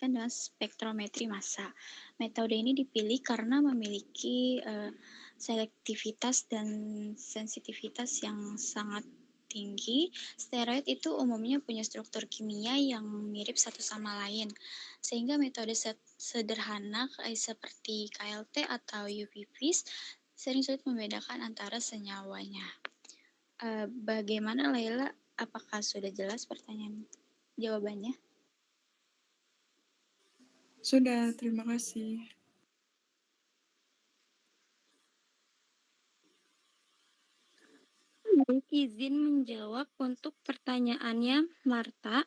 dibandingkan dengan spektrometri massa. Metode ini dipilih karena memiliki selektivitas dan sensitivitas yang sangat tinggi. Steroid itu umumnya punya struktur kimia yang mirip satu sama lain, sehingga metode sederhana seperti KLT atau UPVs sering sulit membedakan antara senyawanya. Bagaimana Laila? Apakah sudah jelas jawabannya? Sudah, terima kasih. Baik, izin menjawab untuk pertanyaannya Marta.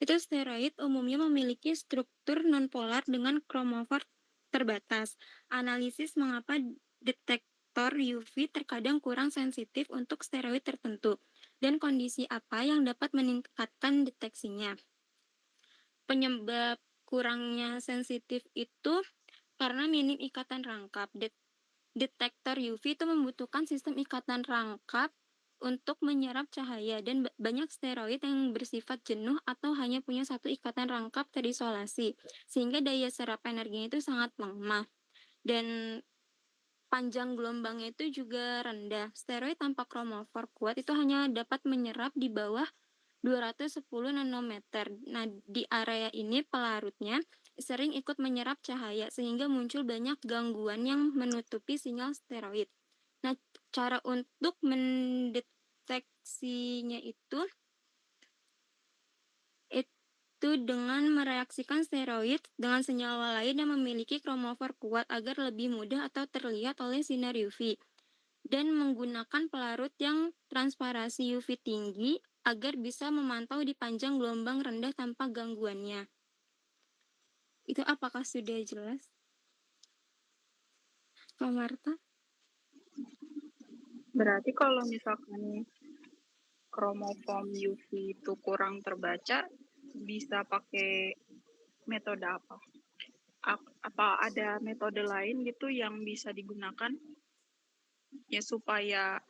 Itu steroid umumnya memiliki struktur nonpolar dengan kromofor terbatas. Analisis mengapa detektor UV terkadang kurang sensitif untuk steroid tertentu dan kondisi apa yang dapat meningkatkan deteksinya. Penyebab kurangnya sensitif itu karena minim ikatan rangkap. Detektor UV itu membutuhkan sistem ikatan rangkap untuk menyerap cahaya dan banyak steroid yang bersifat jenuh atau hanya punya satu ikatan rangkap terisolasi sehingga daya serap energinya itu sangat lemah dan panjang gelombangnya itu juga rendah. Steroid tanpa kromofor kuat itu hanya dapat menyerap di bawah 210 nanometer. Nah, di area ini pelarutnya sering ikut menyerap cahaya sehingga muncul banyak gangguan yang menutupi sinyal steroid. Nah, cara untuk mendeteksinya itu dengan mereaksikan steroid dengan senyawa lain yang memiliki kromofor kuat agar lebih mudah atau terlihat oleh sinar UV dan menggunakan pelarut yang transparansi UV tinggi agar bisa memantau di panjang gelombang rendah tanpa gangguannya. Itu apakah sudah jelas? Kak Marta? Berarti kalau misalkan kromosom UV itu kurang terbaca, bisa pakai metode apa? Apa ada metode lain gitu yang bisa digunakan ya supaya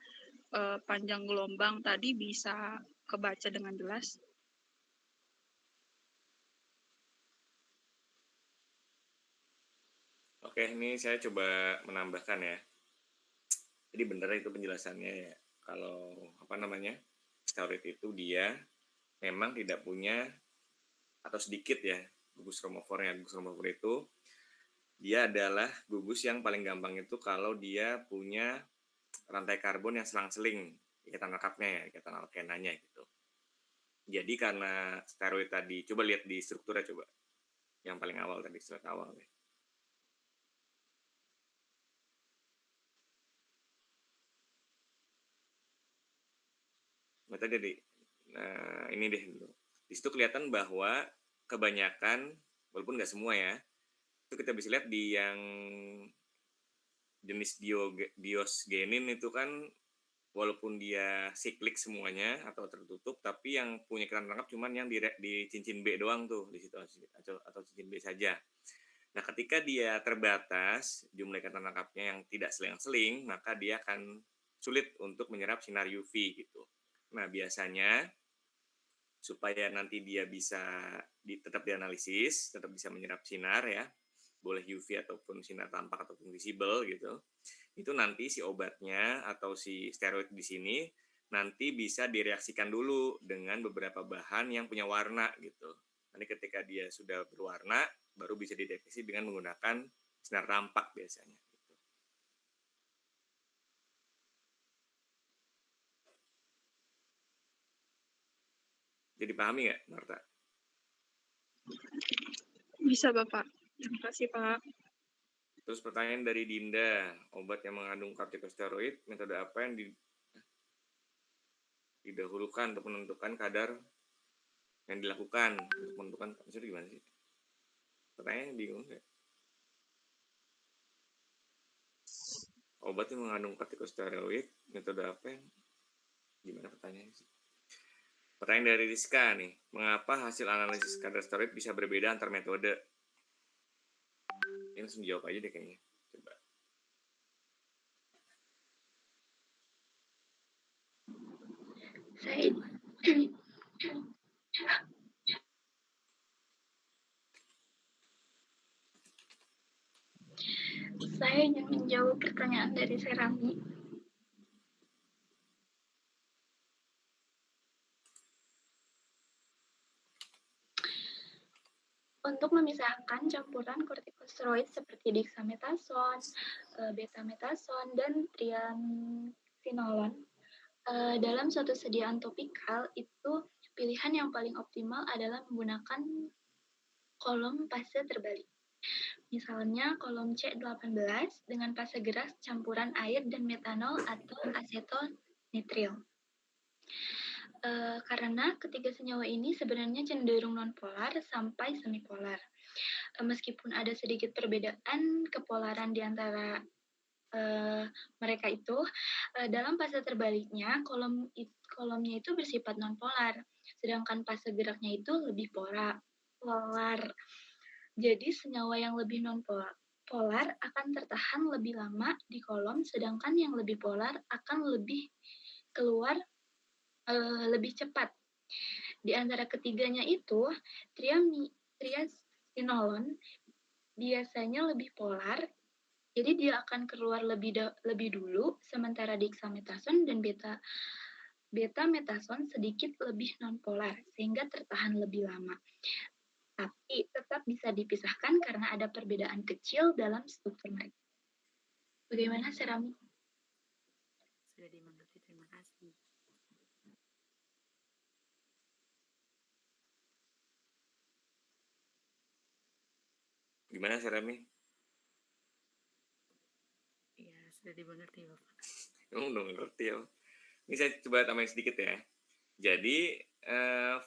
panjang gelombang tadi bisa kebaca dengan jelas? Oke, ini saya coba menambahkan ya. Jadi benar itu penjelasannya ya. Kalau steroid itu dia memang tidak punya atau sedikit ya gugus kromofornya. Gugus kromofor itu dia adalah gugus yang paling gampang itu kalau dia punya rantai karbon yang selang-seling ikatan rekapnya ya, ikatan alkenanya gitu. Jadi karena steroid tadi, coba lihat di strukturnya coba. Yang paling awal tadi, steroid awal ya. Tadi, nah ini deh dulu. Di situ kelihatan bahwa kebanyakan, walaupun nggak semua ya, itu kita bisa lihat di yang jenis diosgenin itu kan walaupun dia siklik semuanya atau tertutup, tapi yang punya ikatan rangkap cuman yang di cincin B doang tuh di situ atau cincin B saja. Nah, ketika dia terbatas jumlah ikatan rangkapnya yang tidak seling-seling, maka dia akan sulit untuk menyerap sinar UV gitu. Nah, biasanya supaya nanti dia bisa tetap dianalisis, tetap bisa menyerap sinar ya, boleh UV ataupun sinar tampak ataupun visible gitu. Itu nanti si obatnya atau si steroid di sini nanti bisa direaksikan dulu dengan beberapa bahan yang punya warna gitu. Nanti ketika dia sudah berwarna, baru bisa dideteksi dengan menggunakan sinar tampak biasanya. Gitu. Jadi pahami nggak, Marta? Bisa, Bapak. Terima kasih, Pak. Terus pertanyaan dari Dinda, obat yang mengandung kortikosteroid, metode apa yang didahulukan untuk menentukan kadar yang dilakukan untuk menentukan, maksudnya gimana sih? Pertanyaan bingung nggak? Obat yang mengandung kortikosteroid, metode apa yang gimana pertanyaannya sih? Pertanyaan dari Rizka nih, mengapa hasil analisis kadar steroid bisa berbeda antar metode? Ini langsung jawab aja deh kayaknya. Coba. Saya Saya ingin menjawab pertanyaan dari Serami. Untuk memisahkan campuran kortikosteroid seperti dexamethasone, betamethasone, dan triamcinolone dalam suatu sediaan topikal, itu pilihan yang paling optimal adalah menggunakan kolom fase terbalik. Misalnya kolom C18 dengan fase gerak campuran air dan metanol atau asetonitril. Karena ketiga senyawa ini sebenarnya cenderung nonpolar sampai semipolar. Meskipun ada sedikit perbedaan kepolaran di antara mereka itu, dalam fase terbaliknya kolomnya itu bersifat nonpolar, sedangkan fase geraknya itu lebih polar. Jadi senyawa yang lebih nonpolar akan tertahan lebih lama di kolom, sedangkan yang lebih polar akan lebih keluar lebih cepat. Di antara ketiganya itu, triamcinolone biasanya lebih polar, jadi dia akan keluar lebih dulu, sementara dexamethasone dan betamethasone sedikit lebih nonpolar, sehingga tertahan lebih lama. Tapi tetap bisa dipisahkan karena ada perbedaan kecil dalam struktur mereka. Bagaimana, Serami? Sudah dimengerti, terima kasih. Gimana Serami? Ya, sudah dimengerti, Bapak. Emang udah ngerti ya? Ini saya coba tambahin sedikit ya. Jadi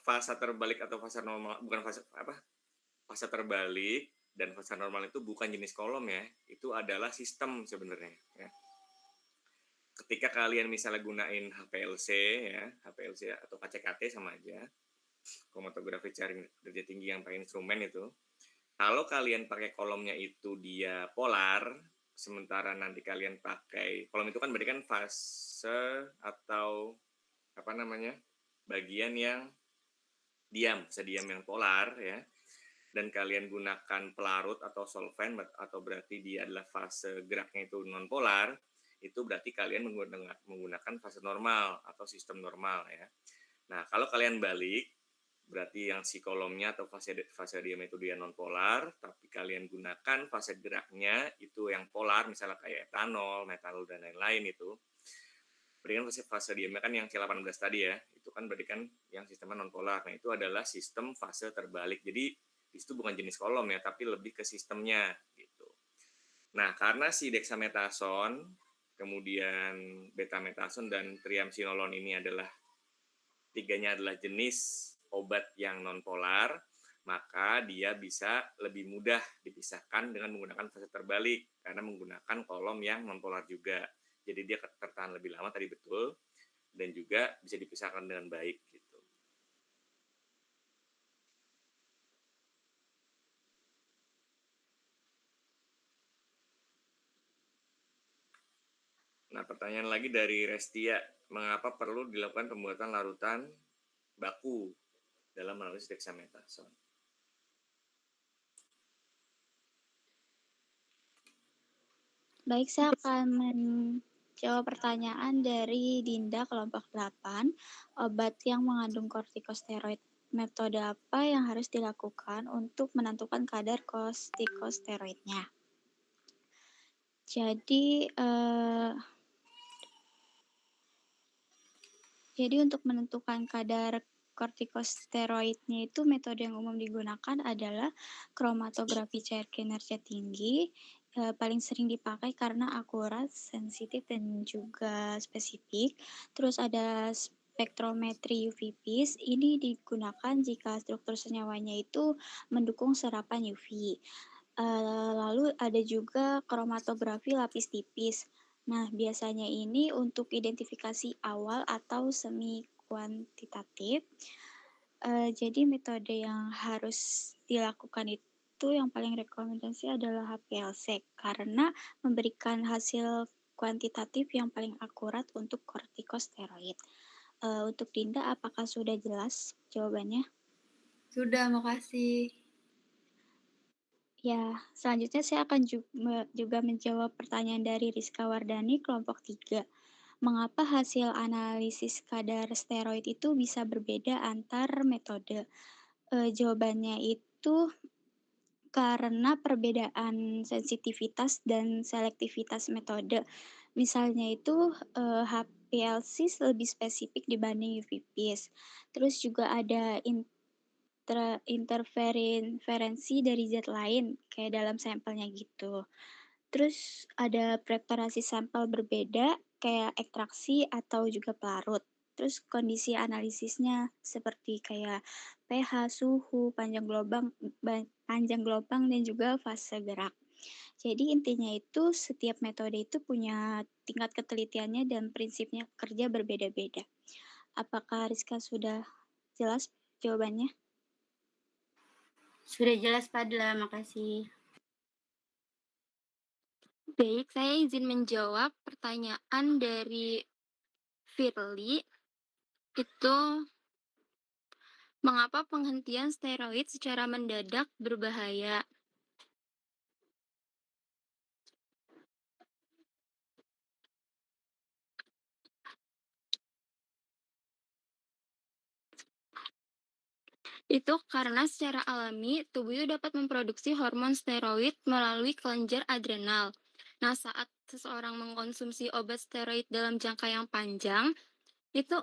fase terbalik atau fase normal, bukan fase terbalik dan fase normal itu bukan jenis kolom ya, itu adalah sistem sebenarnya ya. Ketika kalian misalnya gunain HPLC ya, HPLC atau KCKT sama aja, kromatografi cairan derajat tinggi yang pakai instrumen itu, kalau kalian pakai kolomnya itu dia polar, sementara nanti kalian pakai kolom itu kan berarti kan fase atau bagian yang fase diam yang polar ya, dan kalian gunakan pelarut atau solvent atau berarti dia adalah fase geraknya itu non polar, itu berarti kalian menggunakan fase normal atau sistem normal ya. Nah kalau kalian balik, berarti yang si kolomnya atau fase diam itu dia non polar, tapi kalian gunakan fase geraknya itu yang polar, misalnya kayak etanol, metanol dan lain-lain itu. Berarti kan fase diamnya kan yang C18 tadi ya, itu kan berarti kan yang sistemnya non polar. Nah itu adalah sistem fase terbalik. Jadi itu bukan jenis kolom ya, tapi lebih ke sistemnya gitu. Nah karena si dexamethasone, kemudian betamethasone dan triamcinolone ini adalah tiganya adalah jenis obat yang nonpolar, maka dia bisa lebih mudah dipisahkan dengan menggunakan fase terbalik karena menggunakan kolom yang nonpolar juga. Jadi dia tertahan lebih lama tadi betul, dan juga bisa dipisahkan dengan baik gitu. Nah, pertanyaan lagi dari Restia, mengapa perlu dilakukan pembuatan larutan baku dalam analisis dexamethasone? Baik, saya akan menjawab pertanyaan dari Dinda kelompok 8. Obat yang mengandung kortikosteroid, metode apa yang harus dilakukan untuk menentukan kadar kortikosteroidnya? Jadi untuk menentukan kadar kortikosteroidnya itu metode yang umum digunakan adalah kromatografi cair kinerja tinggi, paling sering dipakai karena akurat, sensitif, dan juga spesifik. Terus ada spektrometri UV-Vis, ini digunakan jika struktur senyawanya itu mendukung serapan UV. Lalu ada juga kromatografi lapis tipis. Nah, biasanya ini untuk identifikasi awal atau semi kuantitatif. Jadi metode yang harus dilakukan itu yang paling rekomendasi adalah HPLC karena memberikan hasil kuantitatif yang paling akurat untuk kortikosteroid. Untuk Dinda, apakah sudah jelas jawabannya? Sudah, makasih. Ya, selanjutnya saya akan juga menjawab pertanyaan dari Rizka Wardani, kelompok 3. Mengapa hasil analisis kadar steroid itu bisa berbeda antar metode? Jawabannya itu karena perbedaan sensitivitas dan selektivitas metode. Misalnya itu, HPLC lebih spesifik dibanding UV-Vis. Terus juga ada interferensi dari zat lain, kayak dalam sampelnya gitu. Terus ada preparasi sampel berbeda, kayak ekstraksi atau juga pelarut. Terus kondisi analisisnya seperti kayak pH, suhu, panjang gelombang dan juga fase gerak. Jadi intinya itu setiap metode itu punya tingkat ketelitiannya dan prinsipnya kerja berbeda-beda. Apakah Rizka sudah jelas jawabannya? Sudah jelas, Padla. Makasih. Baik, saya izin menjawab pertanyaan dari Firly. Itu mengapa penghentian steroid secara mendadak berbahaya? Itu karena secara alami tubuh itu dapat memproduksi hormon steroid melalui kelenjar adrenal. Nah, saat seseorang mengkonsumsi obat steroid dalam jangka yang panjang, itu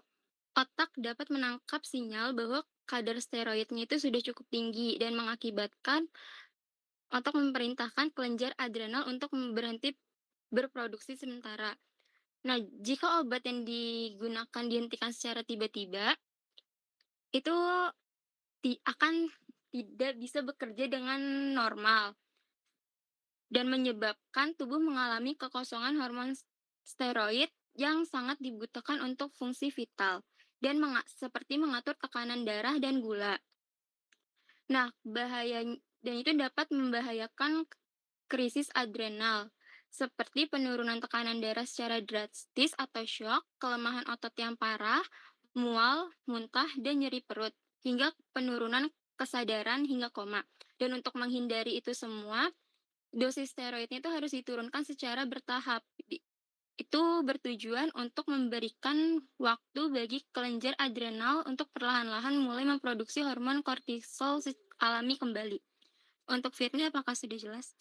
otak dapat menangkap sinyal bahwa kadar steroidnya itu sudah cukup tinggi dan mengakibatkan otak memerintahkan kelenjar adrenal untuk berhenti berproduksi sementara. Nah, jika obat yang digunakan dihentikan secara tiba-tiba, itu akan tidak bisa bekerja dengan normal dan menyebabkan tubuh mengalami kekosongan hormon steroid yang sangat dibutuhkan untuk fungsi vital dan seperti mengatur tekanan darah dan gula. Nah, bahaya dan itu dapat membahayakan krisis adrenal seperti penurunan tekanan darah secara drastis atau shock, kelemahan otot yang parah, mual, muntah, dan nyeri perut, hingga penurunan kesadaran hingga koma. Dan untuk menghindari itu semua, dosis steroidnya itu harus diturunkan secara bertahap. Itu bertujuan untuk memberikan waktu bagi kelenjar adrenal untuk perlahan-lahan mulai memproduksi hormon kortisol alami kembali. Untuk Firly, apakah sudah jelas?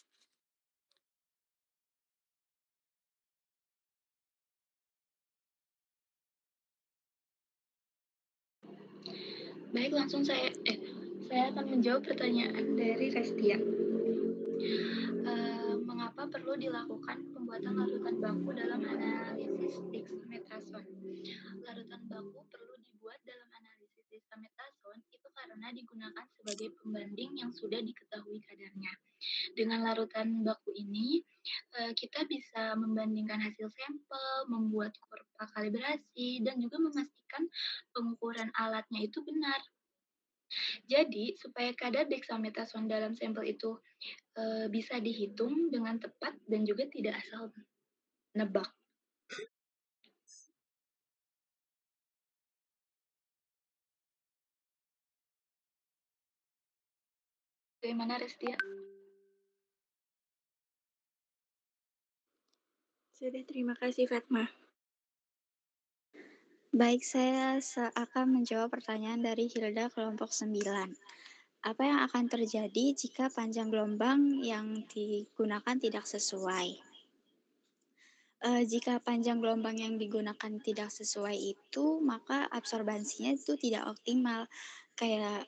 Baik, langsung saya akan menjawab pertanyaan dari Restia. Mengapa perlu dilakukan pembuatan larutan baku dalam analisis dexamethasone? Larutan baku perlu dibuat dalam analisis dexamethasone itu karena digunakan sebagai pembanding yang sudah diketahui kadarnya. Dengan larutan baku ini, kita bisa membandingkan hasil sampel, membuat kurva kalibrasi, dan juga memastikan pengukuran alatnya itu benar. Jadi, supaya kadar dexamethasone dalam sampel itu bisa dihitung dengan tepat dan juga tidak asal nebak. Bagaimana, Restia? Sudah, terima kasih Fatma. Baik, saya akan menjawab pertanyaan dari Hilda kelompok 9. Apa yang akan terjadi jika panjang gelombang yang digunakan tidak sesuai? Jika panjang gelombang yang digunakan tidak sesuai itu, maka absorbansinya itu tidak optimal. Kayak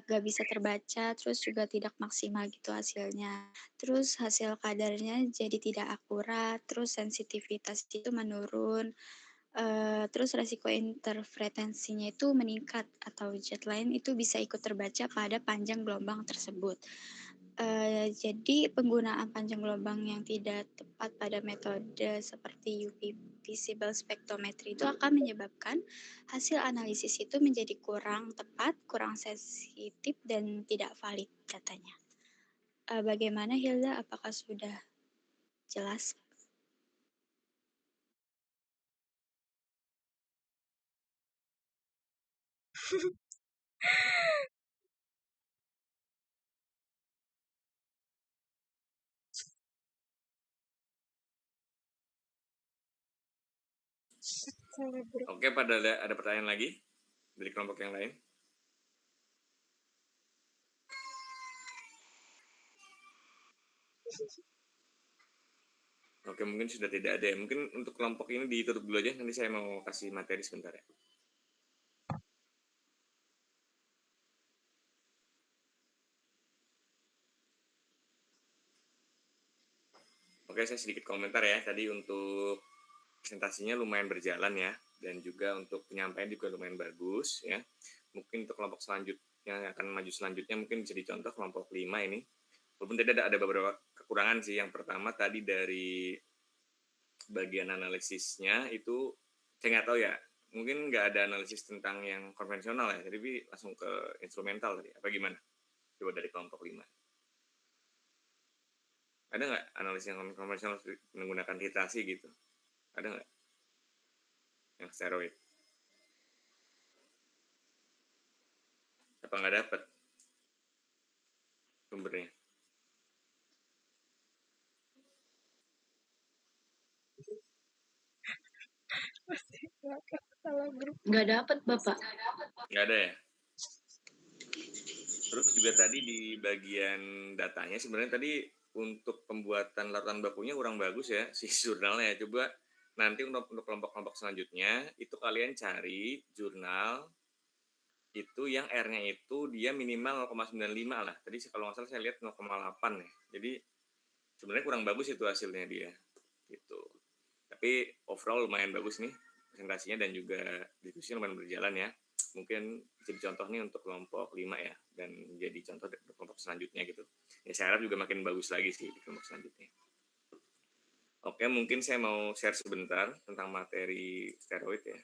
gak bisa terbaca, terus juga tidak maksimal gitu hasilnya. Terus hasil kadarnya jadi tidak akurat, terus sensitivitas itu menurun, terus resiko interferensinya itu meningkat atau jet lain itu bisa ikut terbaca pada panjang gelombang tersebut. Jadi penggunaan panjang gelombang yang tidak tepat pada metode seperti UV visible spectrometry itu akan menyebabkan hasil analisis itu menjadi kurang tepat, kurang sensitif dan tidak valid katanya. Bagaimana Hilda? Apakah sudah jelas? Oke, ada pertanyaan lagi dari kelompok yang lain? Oke, mungkin sudah tidak ada ya. Mungkin untuk kelompok ini ditutup dulu aja, nanti saya mau kasih materi sebentar ya. Oke, saya sedikit komentar ya. Tadi untuk presentasinya lumayan berjalan ya, dan juga untuk penyampaian juga lumayan bagus ya. Mungkin untuk kelompok selanjutnya yang akan maju selanjutnya mungkin bisa dicontoh kelompok 5 ini. Walaupun tadi ada beberapa kekurangan sih. Yang pertama tadi dari bagian analisisnya itu saya nggak tahu ya, mungkin nggak ada analisis tentang yang konvensional ya, jadi langsung ke instrumental tadi, apa gimana? Coba dari kelompok 5. Ada nggak analisis yang konvensional menggunakan titrasi gitu? Ada nggak? Yang steroid? Apa nggak dapat sumbernya? Nggak dapat, Bapak. Nggak ada ya? Terus juga tadi di bagian datanya sebenarnya tadi untuk pembuatan larutan bakunya kurang bagus ya si jurnalnya. Coba nanti untuk kelompok-kelompok selanjutnya itu kalian cari jurnal itu yang R-nya itu dia minimal 0,95 lah. Tadi kalau nggak salah saya lihat 0,8 ya. Jadi sebenarnya kurang bagus itu hasilnya dia. Gitu. Tapi overall lumayan bagus nih presentasinya dan juga diskusinya lumayan berjalan ya. Mungkin jadi contoh nih untuk kelompok 5 ya, dan jadi contoh untuk kelompok selanjutnya gitu. Ya saya harap juga makin bagus lagi sih di kelompok selanjutnya. Oke, mungkin saya mau share sebentar tentang materi steroid ya.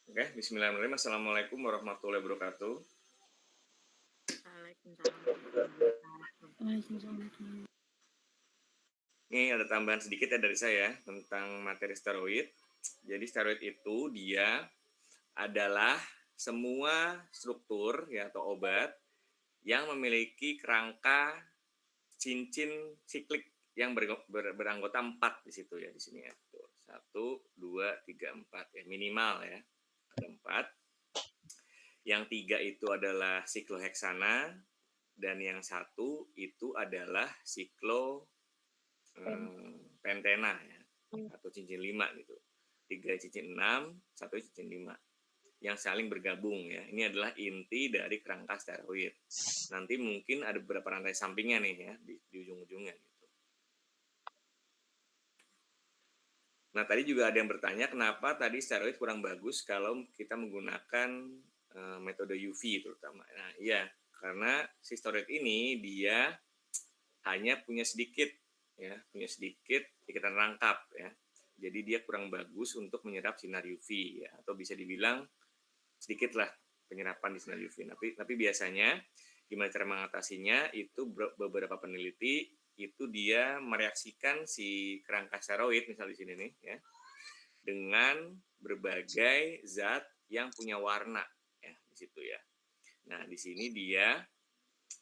Oke, bismillahirrahmanirrahim. Assalamualaikum warahmatullahi wabarakatuh. Waalaikumsalam. Ini ada tambahan sedikit ya dari saya tentang materi steroid. Jadi steroid itu dia adalah semua struktur ya atau obat yang memiliki kerangka cincin siklik yang beranggota 4 di situ ya, di sini ya. Tuh, 1, 2, 3, 4 ya, minimal ya. Ada 4. Yang 3 itu adalah sikloheksana dan yang 1 itu adalah pentena ya, atau cincin 5 gitu. 3 cincin 6, 1 cincin 5 yang saling bergabung ya. Ini adalah inti dari kerangka steroid. Nanti mungkin ada beberapa rantai sampingnya nih ya di ujung-ujungnya gitu. Nah, tadi juga ada yang bertanya kenapa tadi steroid kurang bagus kalau kita menggunakan metode UV terutama. Nah, iya, karena si steroid ini dia hanya punya sedikit ikatan rangkap ya. Jadi dia kurang bagus untuk menyerap sinar UV ya, atau bisa dibilang sedikit lah penyerapan di sinar UV. Tapi biasanya gimana cara mengatasinya itu beberapa peneliti itu dia mereaksikan si kerangka steroid misal di sini nih ya dengan berbagai zat yang punya warna ya di situ ya. Nah, di sini dia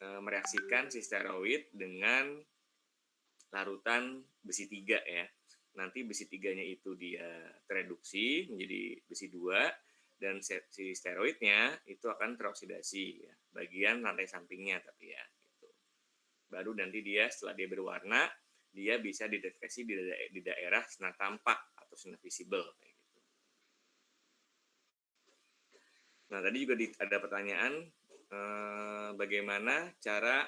mereaksikan si steroid dengan larutan besi 3 ya. Nanti besi 3-nya itu dia tereduksi menjadi besi 2 dan si steroidnya itu akan teroksidasi ya, bagian rantai sampingnya tapi ya gitu. Baru nanti dia setelah dia berwarna, dia bisa dideteksi di daerah sinar tampak atau sinar visible kayak gitu. Nah, tadi juga ada pertanyaan bagaimana cara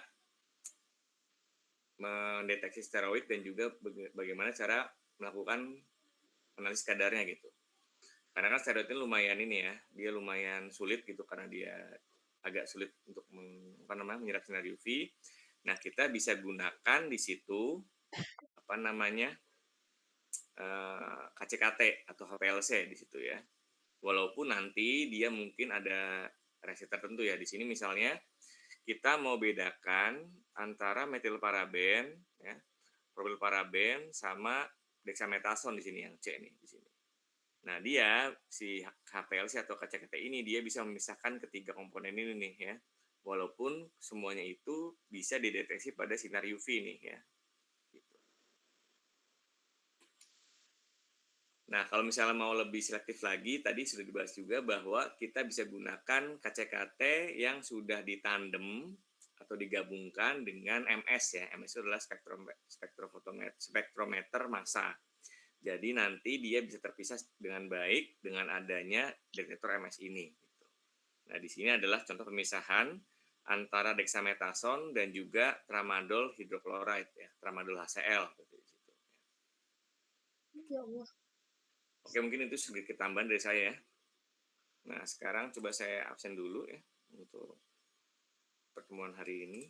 mendeteksi steroid dan juga bagaimana cara melakukan analisis kadarnya gitu. Karena kan steroid ini lumayan dia lumayan sulit gitu karena dia agak sulit untuk menyerap sinar UV. Nah, kita bisa gunakan di situ KCKT atau HPLC di situ ya. Walaupun nanti dia mungkin ada reaksi tertentu ya. Di sini misalnya kita mau bedakan antara metilparaben ya, propilparaben sama dexamethasone di sini yang C nih di sini. Nah, dia si HPLC atau KCKT ini dia bisa memisahkan ketiga komponen ini nih ya. Walaupun semuanya itu bisa dideteksi pada sinar UV nih ya. Gitu. Nah, kalau misalnya mau lebih selektif lagi, tadi sudah dibahas juga bahwa kita bisa gunakan KCKT yang sudah ditandem atau digabungkan dengan MS ya. MS itu adalah spektrometer massa. Jadi nanti dia bisa terpisah dengan baik dengan adanya detektor MS ini. Nah, di sini adalah contoh pemisahan antara dexamethasone dan juga tramadol hidrochloride ya, tramadol HCl. Ya Allah. Oke, mungkin itu sedikit tambahan dari saya ya. Nah, sekarang coba saya absen dulu ya untuk pertemuan hari ini.